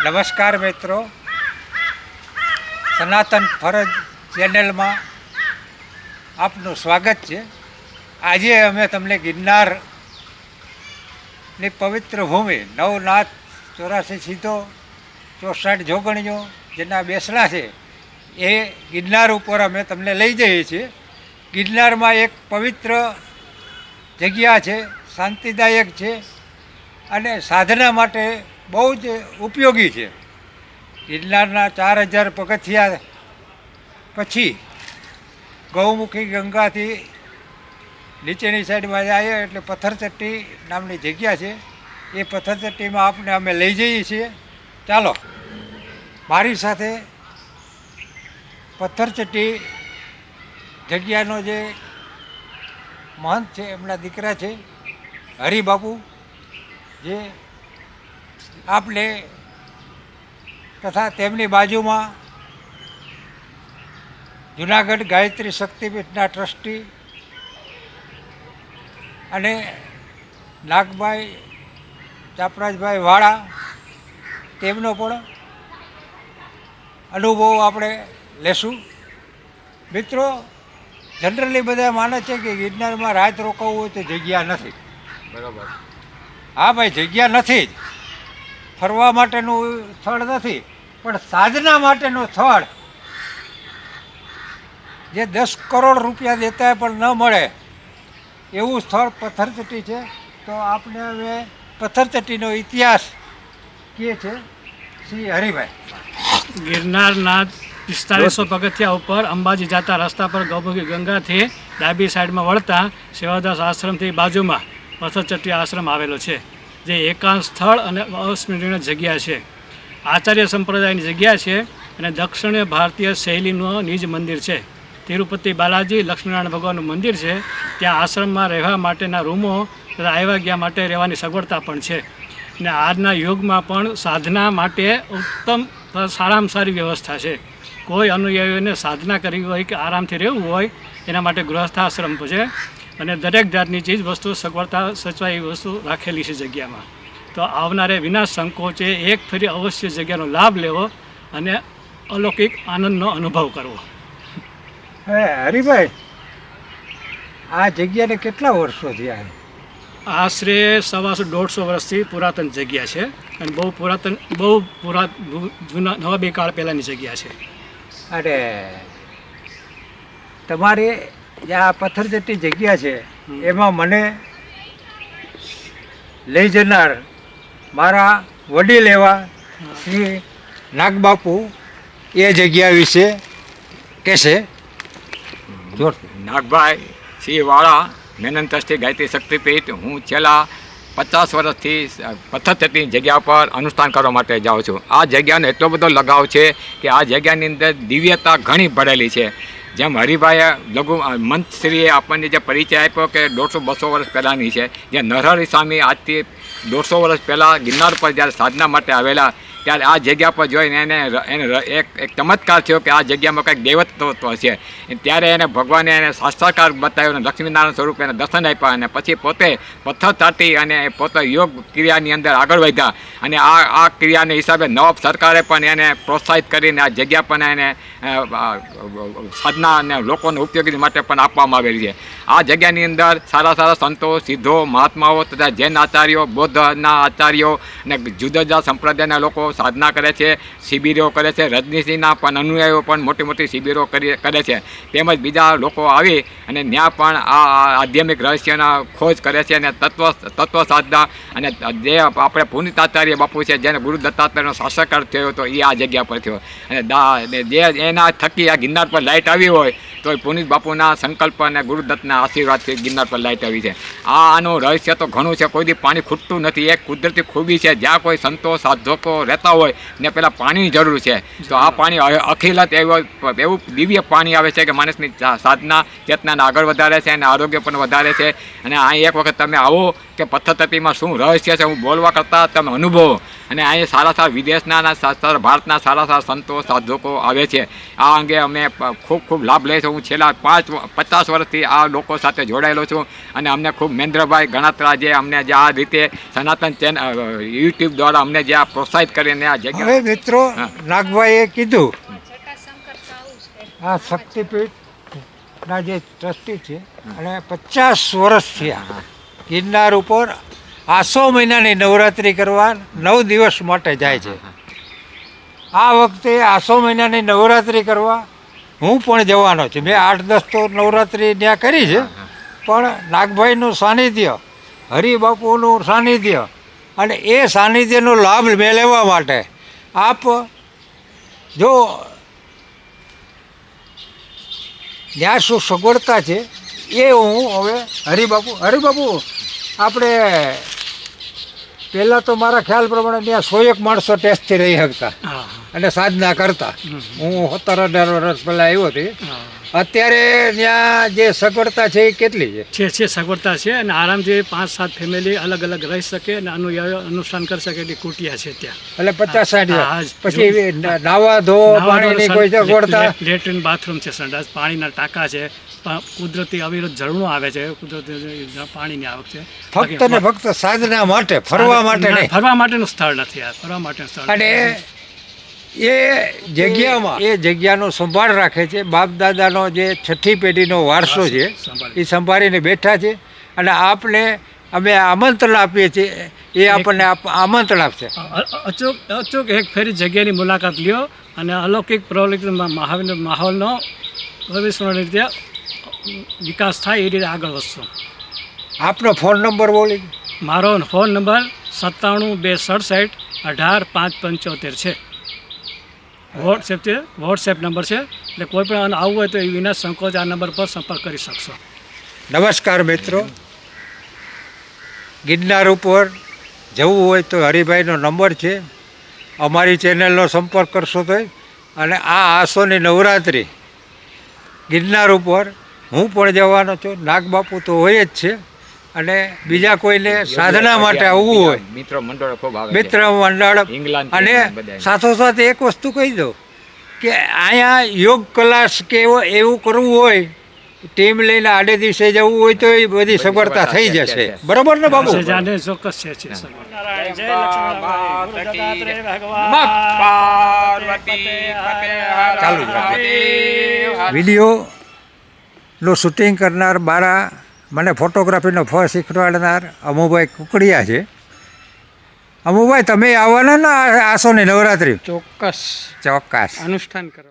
નમસ્કાર મિત્રો, સનાતન ફરજ ચેનલમાં આપનું સ્વાગત છે. આજે અમે તમને ગિરનારની પવિત્ર ભૂમિ નવનાથ 84 સીધો 64 જોગણીઓ જેના બેસણા છે એ ગિરનાર ઉપર અમે તમને લઈ જઈએ છીએ. ગિરનારમાં એક પવિત્ર જગ્યા છે, શાંતિદાયક છે અને સાધના માટે બહુ જ ઉપયોગી છે. ગિરનારના 4000 પગથિયા પછી ગૌમુખી ગંગાથી નીચેની સાઈડમાં જાય એટલે પથ્થરચટ્ટી નામની જગ્યા છે. એ પથ્થરચટ્ટીમાં આપણે અમે લઈ જઈએ છીએ. ચાલો મારી સાથે પથ્થરચટ્ટી જગ્યાનો જે મહંત છે એમના દીકરા છે હરિબાપુ, જે આપણે તથા તેમની બાજુમાં જુનાગઢ ગાયત્રી શક્તિપીઠના ટ્રસ્ટી અને નાગભાઈ ચાપરાજભાઈ વાળા, તેમનો પણ અનુભવ આપણે લેશું. મિત્રો, જનરલી બધા માને છે કે ગિરનારમાં રાત રોકાવું હોય તો જગ્યા નથી. બરાબર. હા ભાઈ, જગ્યા નથી જ. ફરવા માટેનું સ્થળ નથી, પણ સાધના માટેનું સ્થળ જે 10 કરોડ રૂપિયા દેતા પણ ન મળે એવું સ્થળ પથ્થરચટ્ટી છે. તો આપણે હવે પથ્થરચટ્ટીનો ઇતિહાસ કહે છે શ્રી હરિભાઈ. ગિરનારના 4500 પગથિયા ઉપર અંબાજી જતા રસ્તા પર ગૌમુખી ગંગાથી ડાબી સાઈડમાં વળતા સેવાદાસ આશ્રમથી બાજુમાં પથ્થરચટ્ટી આશ્રમ આવેલો છે, જે એકાંત સ્થળ અને અસ્મરણીય જગ્યા છે. આચાર્ય સંપ્રદાયની જગ્યા છે અને દક્ષિણીય ભારતીય શૈલીનું નિજ મંદિર છે. તિરુપતિ બાલાજી લક્ષ્મીનારાયણ ભગવાનનું મંદિર છે. ત્યાં આશ્રમમાં રહેવા માટેના રૂમો તથા આવ્યા ગયા માટે રહેવાની સગવડતા પણ છે. અને આજના યુગમાં પણ સાધના માટે ઉત્તમ સારામાં સારી વ્યવસ્થા છે. કોઈ અનુયાયીઓને સાધના કરવી હોય કે આરામથી રહેવું હોય એના માટે ગૃહસ્થાશ્રમ છે અને દરેક જાતની ચીજ વસ્તુ સગવડતા સચવાય એવી વસ્તુ રાખેલી છે જગ્યામાં. તો આવનારે વિના સંકોચે એક ફરી અવશ્ય જગ્યાનો લાભ લેવો અને અલૌકિક આનંદનો અનુભવ કરવો. હવે હરિભાઈ, આ જગ્યાને કેટલા વર્ષો થયા? આશરે 125-150 વર્ષથી પુરાતન જગ્યા છે અને બહુ જૂના નવાબી કાળ પહેલાંની જગ્યા છે. અને તમારી જે આ પથ્થરચટ્ટી જગ્યા છે એમાં મને લઈ જનાર મારા વડીલ એવા શ્રી નાગબાપુ એ જગ્યા વિશે કહેશે. નાગભાઈ સિંહ વાળા, મેનન ટ્રસ્ટી ગાયત્રી શક્તિપીઠ. હું છેલ્લા 50 વર્ષથી પથ્થરચટ્ટીની જગ્યા પર અનુષ્ઠાન કરવા માટે જાઉં છું. આ જગ્યાનો એટલો બધો લગાવ છે કે આ જગ્યાની અંદર દિવ્યતા ઘણી ભરેલી છે. જેમ હરિભાઈએ મંત્રીએ આપણને જે પરિચય આપ્યો કે 150-200 વર્ષ પહેલાંની છે, જે નરહરી સ્વામી આજથી 150 વર્ષ પહેલાં ગિરનાર પર જ્યારે સાધના માટે આવેલા ત્યારે આ જગ્યા પર જોઈને એને એક ચમત્કાર થયો કે આ જગ્યામાં કંઈક દેવત્વ છે. ત્યારે એને ભગવાને એને સાક્ષાત્કાર બતાવ્યો અને લક્ષ્મીનારાયણ સ્વરૂપે એને દર્શન આપ્યા અને પછી પોતે પથ્થર તાટી અને પોતે યોગ ક્રિયાની અંદર આગળ વધ્યા. અને આ ક્રિયાને હિસાબે નવાબ સરકારે પણ એને પ્રોત્સાહિત કરીને આ જગ્યા પણ એને સાધના અને લોકોને ઉપયોગી માટે પણ આપવામાં આવેલી છે. આ જગ્યાની અંદર સારા સારા સંતો, સિદ્ધો, મહાત્માઓ તથા જૈન આચાર્યો, બૌદ્ધના આચાર્યો અને જુદા જુદા સંપ્રદાયના લોકો સાધના કરે છે, શિબિરો કરે છે. રજનીશજીના પણ અનુયાયીઓ પણ મોટી મોટી શિબિરો કરે છે. તેમજ બીજા લોકો આવી અને ત્યાં પણ આ આધ્યાત્મિક રહસ્યના ખોજ કરે છે અને તત્વ સાધના. અને જે આપણે પુનિત આચાર્ય બાપુ છે, જેને ગુરુ દત્તાત્રેયનો શાસનકાર થયો હતો, એ આ જગ્યા પર થયો. અને જે એના થકી આ ગિરનાર પર લાઇટ આવી હોય તો પુનિત બાપુના સંકલ્પ અને ગુરુદત્તના આશીર્વાદથી ગિરનાર પર લાઇટ આવી છે. આનું રહસ્ય તો ઘણું છે. કોઈ દી પાણી ખૂટતું નથી. એક કુદરતી ખૂબી છે. જ્યાં કોઈ સંતો સાધકો રહેતા હોય ને પહેલાં પાણીની જરૂર છે, તો આ પાણી અખિલત એવું દિવ્ય પાણી આવે છે કે માણસની સાધના ચેતનાને આગળ વધારે છે અને આરોગ્ય પણ વધારે છે. અને અહીં એક વખત તમે આવો કે પથ્થરચટ્ટીમાં શું રહસ્ય છે હું બોલવા કરતાં તમે અનુભવો. અને અહીં સારા સારા વિદેશના અને ભારતના સારા સારા સંતો સાધકો આવે છે. આ અંગે અમે ખૂબ લાભ લઈએ છીએ. હું છેલ્લા 50 વર્ષથી આ લોકો સાથે જોડાયેલો છું અને અમને ખૂબ મહેન્દ્રભાઈ ગણાત્રા જે અમને જે આ રીતે સનાતન યુટ્યુબ દ્વારા અમને જે આ પ્રોત્સાહિત કરીને કરીને આ જગ્યા હવે મિત્રો હા. નાગભાઈએ કીધું આ શક્તિપીઠના જે ટ્રસ્ટી છે અને 50 વર્ષ થયા ગિરનાર ઉપર આસો મહિનાની નવરાત્રિ કરવા 9 દિવસ માટે જાય છે. આ વખતે આસો મહિનાની નવરાત્રિ કરવા હું પણ જવાનો છું. મેં 8-10 તો નવરાત્રિ ત્યાં કરી છે, પણ નાગભાઈનું સાનિધ્ય, હરિબાપુનું સાનિધ્ય અને એ સાનિધ્યનો લાભ મેં લેવા માટે આપ જો ત્યાં શું સગવડતા છે એ હું હવે હરિબાપુ આપણે પહેલાં તો મારા ખ્યાલ પ્રમાણે ત્યાં 101 માણસો ટેસ્ટથી રહી શકતા હા અને સાધના કરતા. હું 17-18 વર્ષ પહેલાં આવ્યો હતી. હા અત્યારે ત્યાં જે સગવડતા છે એ કેટલી છે? છે સગવડતા છે અને આરામથી 5-7 ફેમિલી અલગ અલગ રહી શકે અને અનુષ્ઠાન કરી શકે એટલી કુટિયા છે ત્યાં. એટલે 50-60 હા, પછી નાવા ધો પાણીની કોઈ સગવડતા? લેટ્રિન બાથરૂમ છે, સંડાસ પાણીના ટાંકા છે, કુદરતી અવિરત ઝરણું આવે છે, કુદરતી પાણીની આવક છે. ફક્ત ને ફક્ત સાધના માટે, ફરવા માટે નહીં. ફરવા માટેનું સ્થળ નથી આ, ફરવા માટેનું સ્થળ અને એ જગ્યાનો સંભાળ રાખે છે. બાપ દાદાનો જે 6ઠ્ઠી પેઢીનો વારસો છે એ સંભાળીને બેઠા છે. અને આપને અમે આમંત્રણ આપીએ છીએ, એ આપણને આમંત્રણ આપશે. અચૂક એક ફેરી જગ્યાની મુલાકાત લ્યો અને અલૌકિક પ્રવૃત્તિ માહોલનો ભવિષ્યની રીતે વિકાસ થાય એ રીતે આગળ વધશો. આપનો ફોન નંબર બોલી. મારો ફોન નંબર 97-267-18-575 છે. વોટ્સએપ નંબર છે, એટલે કોઈ પણ આવવું હોય તો એ વિના સંકોચ આ નંબર પર સંપર્ક કરી શકશો. નમસ્કાર મિત્રો, ગિરનાર ઉપર જવું હોય તો હરિભાઈનો નંબર છે. અમારી ચેનલનો સંપર્ક કરશો તો. અને આ આસોની નવરાત્રિ ગિરનાર ઉપર હું પણ જવાનો છું. નાગબાપુ તો હોય જ છે. અને બીજા કોઈને સાધના માટે આવવું હોય, મિત્રો મંડળ ખૂબ આવે છે. મિત્ર મંડળ. ઇંગ્લેન્ડ અને બધાય. સાથોસાથ એક વસ્તુ કહી દઉં કે અહીંયા યોગ ક્લાસ કે એવું કરવું હોય, ટીમ લઈને આડે દિવસે જવું હોય તો એ બધી સગવડતા થઈ જશે. બરોબર ને બાબુ? જાને ચોક્કસ છે. ચાલુ જ રાખે. વિડીયોનું શૂટિંગ કરનાર મારા મને ફોટોગ્રાફીનો શીખવાડનાર અમુભાઈ કુકડિયા છે. અમુભાઈ તમે આવવાના ને આસોની નવરાત્રિ? ચોક્કસ ચોક્કસ. અનુષ્ઠાન કરો.